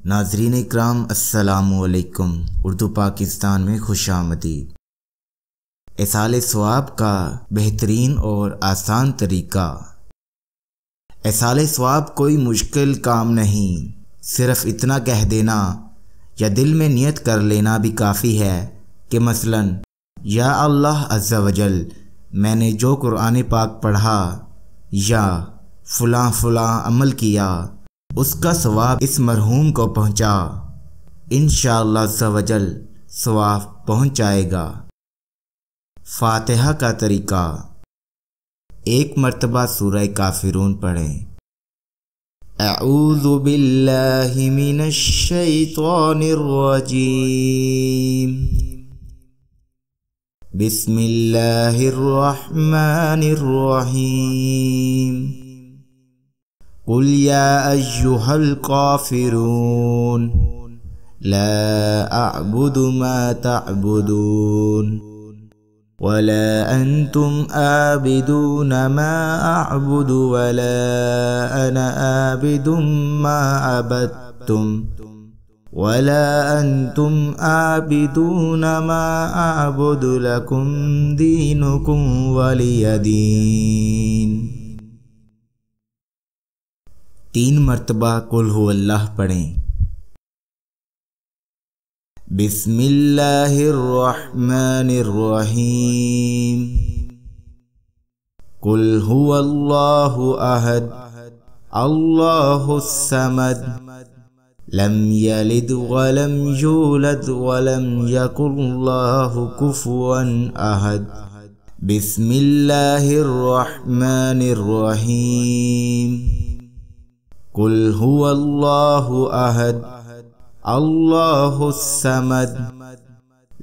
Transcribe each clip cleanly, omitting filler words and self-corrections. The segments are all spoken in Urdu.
ناظرین اکرام السلام علیکم۔ اردو پاکستان میں خوش آمدید۔ ایصال ثواب کا بہترین اور آسان طریقہ۔ ایصال ثواب کوئی مشکل کام نہیں، صرف اتنا کہہ دینا یا دل میں نیت کر لینا بھی کافی ہے کہ مثلا یا اللہ عز و جل، میں نے جو قرآن پاک پڑھا یا فلاں عمل کیا، اس کا ثواب اس مرحوم کو پہنچا، انشاءاللہ عز و جل ثواب پہنچ جائے گا۔ فاتحہ کا طریقہ: ایک مرتبہ سورہ کافرون پڑھیں۔ اعوذ باللہ من الشیطان الرجیم، بسم اللہ الرحمن الرحیم، قل یا ایہا الکافرون لا اعبد ما تعبدون ولا انتم عابدون ما اعبد ولا انا عابد ما عبدتم ولا انتم عابدون ما اعبد لکم دینکم ولی دین۔ 3 مرتبہ قل ہو اللہ پڑھیں۔ بسم اللہ الرحمن الرحیم، قل هو اللہ احد اللہ الصمد لم یلد ولم یولد ولم یکن لہ کفوا احد۔ بسم اللہ الرحمن الرحیم، قل هو اللہ احد اللہ الصمد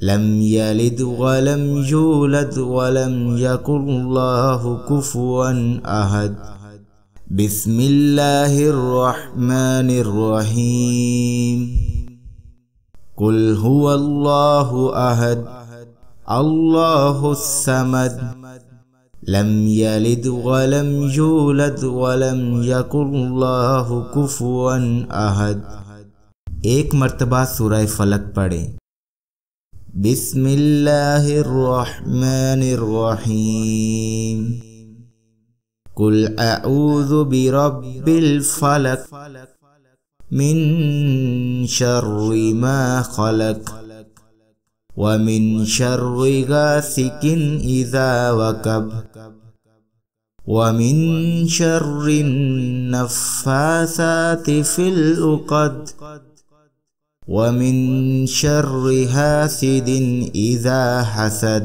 لم یلد ولم یولد ولم یکن لہ کفوا احد۔ بسم اللہ الرحمن الرحیم، قل هو اللہ احد اللہ الصمد لم یلد ولم یولد ولم یکن لہ کفوا احد۔ 1 مرتبہ سورہ فلق پڑھیں۔ بسم اللہ الرحمن الرحیم، قل اعوذ برب الفلق من شر ما خلق ومن شر غاسق اذا وقب ومن شر النفاثات في العقد ومن شر حاسد اذا حسد۔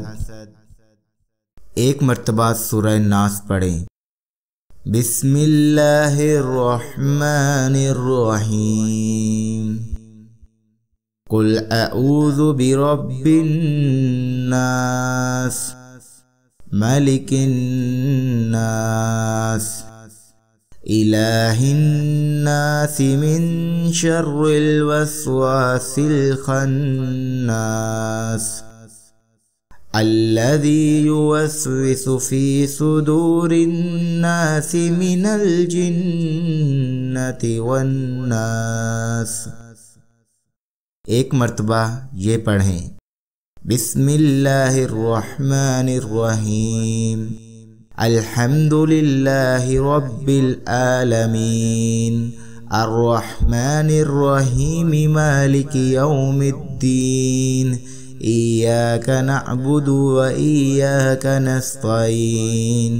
1 مرتبہ سورہ ناس پڑھیں۔ بسم اللہ الرحمن الرحیم، قل اعوذ برب الناس ملک الناس الہ الناس من شر الوسواس الخناس الذی یوسوس فی صدور الناس من الجنۃ والناس۔ 1 مرتبہ یہ پڑھیں۔ بسم اللہ الرحمن الرحیم، الحمد للہ رب العالمین الرحمن الرحیم مالک یوم الدین ایاک نعبد و ایاک نستعین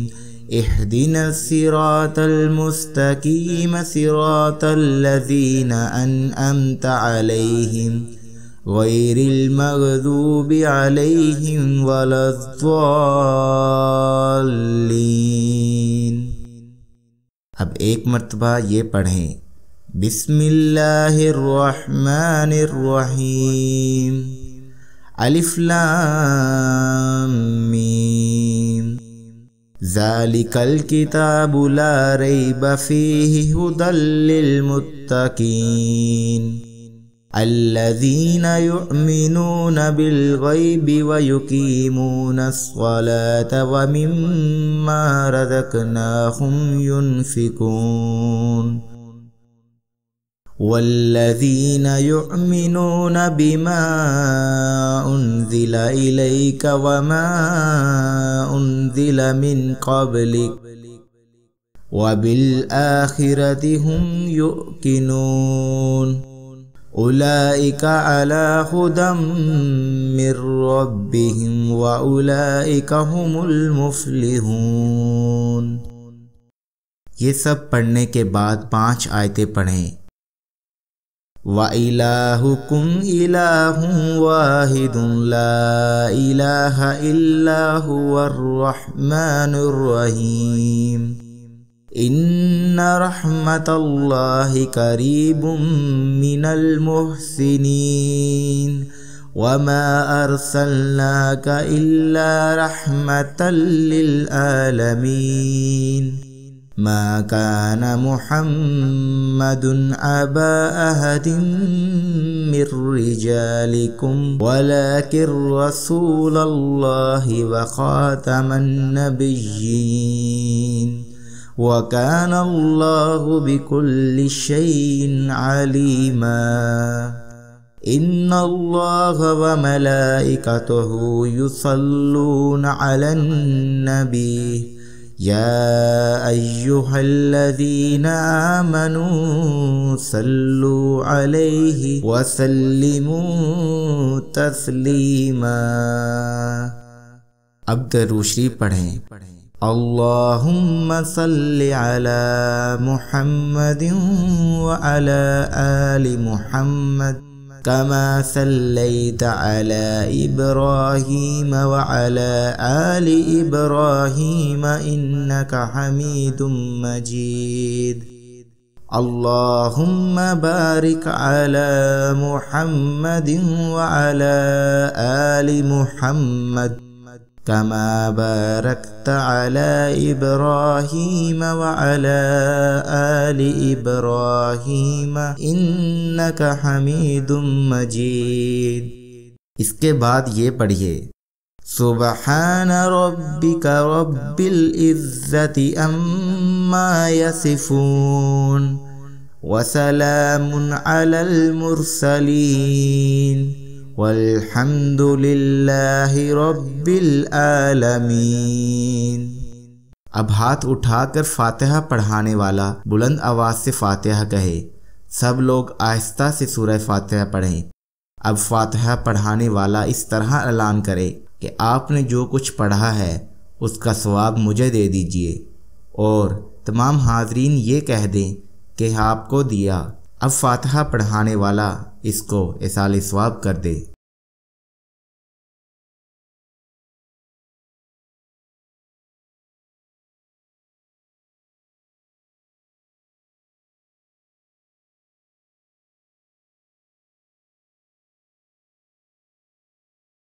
اہدنا الصراط المستقیم صراط الذین انعمت علیہم غیر المغضوب علیہم ولا الضالین۔ اب 1 مرتبہ یہ پڑھیں۔ بسم اللہ الرحمن الرحیم، الف لام میم، ذالک الکتاب لا ریب فیہ ھدی للمتقین الذین یؤمنون بالغیب ویقیمون الصلاة ومما رزقناہم ینفقون۔ والذین یؤمنون بما انزل الیک وما انزل من قبلک وبالآخرۃ هم یوقنون اولئک علی ھدی من ربہم واولئک هم المفلحون۔ یہ سب پڑھنے کے بعد 5 آیتیں پڑھیں۔ وَإِلَٰهُكُمْ إِلَٰهٌ وَاحِدٌ لَا إِلَٰهَ إِلَّا هُوَ الرَّحْمَٰنُ الرَّحِيمُ إِنَّ رَحْمَتَ اللَّهِ قَرِيبٌ مِّنَ الْمُحْسِنِينَ وَمَا أَرْسَلْنَاكَ إِلَّا رَحْمَةً لِّلْعَالَمِينَ ما كان محمد أبا أحد من رجالكم ولكن رسول الله وخاتم النبيين وكان الله بكل شيء عليما إن الله وملائكته يصلون على النبي يا أيها الذين آمنوا صلوا عليه وسلموا تسلیما۔ اب درود شریف پڑھیں۔ اللہم صل علی محمد وعلى آل محمد كما صليت على إبراهيم وعلى آل إبراهيم إنك حميد مجيد اللهم بارك على محمد وعلى آل محمد كما باركت على إبراهيم وعلى آل إبراهيم إنك حميد مجيد۔ اس کے بعد یہ پڑھیے سبحان ربك رب العزة عما يصفون وسلام على المرسلين والحمد للہ رب العالمین۔ اب ہاتھ اٹھا کر فاتحہ پڑھانے والا بلند آواز سے فاتحہ کہے۔ سب لوگ آہستہ سے سورہ فاتحہ پڑھیں۔ اب فاتحہ پڑھانے والا اس طرح اعلان کرے کہ آپ نے جو کچھ پڑھا ہے اس کا ثواب مجھے دے دیجئے، اور تمام حاضرین یہ کہہ دیں کہ آپ کو دیا۔ اب فاتحہ پڑھانے والا اس کو ایصال ثواب کر دے۔